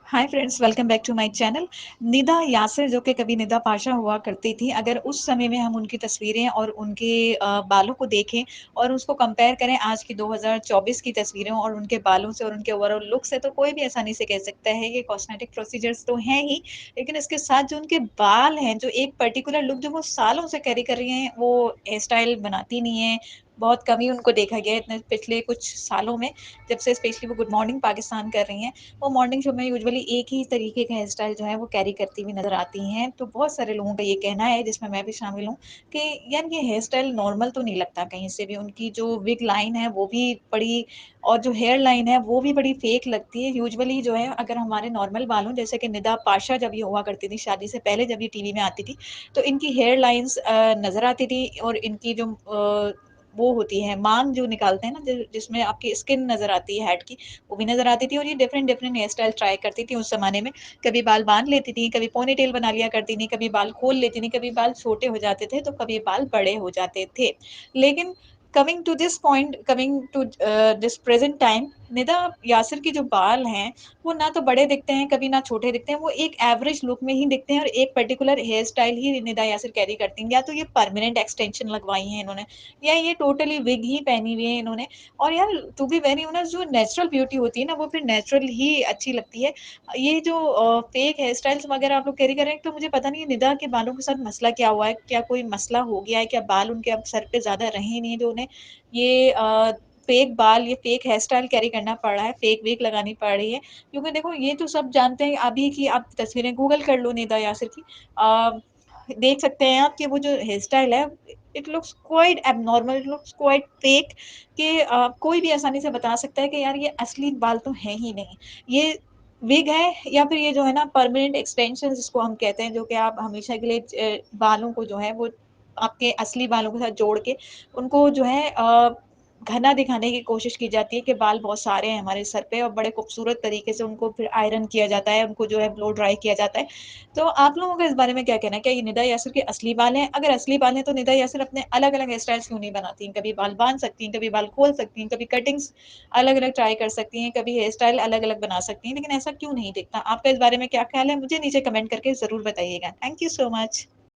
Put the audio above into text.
Hi friends, welcome back to my channel. Nida Yasir जो कि कभी निदा पाशा हुआ करती थी, अगर उस समय में हम उनकी तस्वीरें और उनके बालों को देखें और उसको कंपेयर करें आज की 2024 की तस्वीरों और उनके बालों से और उनके ओवरऑल लुक से, तो कोई भी आसानी से कह सकता है ये कॉस्मेटिक प्रोसीजर्स तो हैं ही, लेकिन इसके साथ जो उनके बाल हैं, जो एक पर्टिकुलर लुक जो वो सालों से कैरी कर रही हैं, वो हेयर स्टाइल बनाती नहीं है। बहुत कम ही उनको देखा गया है इतने पिछले कुछ सालों में, जब से स्पेशली वो गुड मॉर्निंग पाकिस्तान कर रही हैं। वो मॉर्निंग शो में यूजुअली एक ही तरीके का हेयर स्टाइल जो है वो कैरी करती हुई नज़र आती हैं। तो बहुत सारे लोगों का ये कहना है, जिसमें मैं भी शामिल हूँ, कि यार ये हेयर स्टाइल नॉर्मल तो नहीं लगता कहीं से भी। उनकी जो विग लाइन है वो भी बड़ी, और जो हेयर लाइन है वो भी बड़ी फेक लगती है। यूजुअली जो है, अगर हमारे नॉर्मल बाल हों, जैसे कि निदा पाशा जब ये हुआ करती थी शादी से पहले, जब ये टीवी में आती थी, तो इनकी हेयर लाइन्स नज़र आती थी, और इनकी जो वो होती है मांग जो निकालते हैं ना, जिसमें आपकी स्किन नज़र आती है हेड की, वो भी नज़र आती थी। और ये different different hair style try करती थी उस ज़माने में। कभी बाल बाँध लेती थी, कभी पोनीटेल बना लिया करती थी, कभी बाल खोल लेती थी, कभी बाल छोटे हो जाते थे, तो कभी बाल बड़े हो जाते थे। लेकिन coming to this present time, Nida Yasir की जो बाल हैं, वो ना तो बड़े दिखते हैं, कभी ना छोटे दिखते हैं, वो एक एवरेज लुक में ही दिखते हैं, और एक पर्टिकुलर हेयर स्टाइल ही निदा यासिर कैरी करती हैं। या तो ये परमानेंट एक्सटेंशन लगवाई हैं इन्होंने, या ये टोटली विग ही पहनी हुई है इन्होंने। और यार, टू बी वेरी ऑनेस्ट, जो नेचुरल ब्यूटी होती है ना, वो फिर नेचुरल ही अच्छी लगती है। ये जो फेक हेयर स्टाइल्स वगैरह आप लोग कैरी कर रहे हैं, तो मुझे पता नहीं है निदा के बालों के साथ मसला क्या हुआ है? क्या कोई मसला हो गया है? क्या बाल उनके अब सर पे ज़्यादा रहे ही नहीं है, जो उन्हें ये फेक बाल, ये फेक हेयर स्टाइल कैरी करना पड़ रहा है, फेक विग लगानी पड़ रही है? क्योंकि देखो, ये तो सब जानते हैं अभी की, आप तस्वीरें गूगल कर लो निदा यासिर की, अ, देख सकते हैं आप कि वो जो हेयर स्टाइल है, it looks quite abnormal, it looks quite fake, कि कोई भी आसानी से बता सकता है कि यार ये असली बाल तो हैं ही नहीं। ये विग है, या फिर ये जो है ना परमानेंट एक्सटेंशन जिसको हम कहते हैं, जो कि आप हमेशा के लिए बालों को जो है वो आपके असली बालों के साथ जोड़ के उनको जो है घना दिखाने की कोशिश की जाती है कि बाल बहुत सारे हैं हमारे सर पे, और बड़े खूबसूरत तरीके से उनको फिर आयरन किया जाता है, उनको जो है ब्लो ड्राई किया जाता है। तो आप लोगों का इस बारे में क्या कहना है? क्या ये निदा यासिर के असली बाल हैं? अगर असली बाल हैं, तो निदा यासिर अपने अलग-अलग हेयर स्टाइल्स क्यों नहीं बनाती हैं? कभी बाल बाँध सकती हैं, कभी बाल खोल सकती हैं, कभी कटिंग्स अलग-अलग ट्राई कर सकती हैं, कभी हेयर स्टाइल अलग-अलग बना सकती हैं, लेकिन ऐसा क्यों नहीं दिखता? आपका इस बारे में क्या ख़्याल है? मुझे नीचे कमेंट करके ज़रूर बताइएगा। Thank you so much.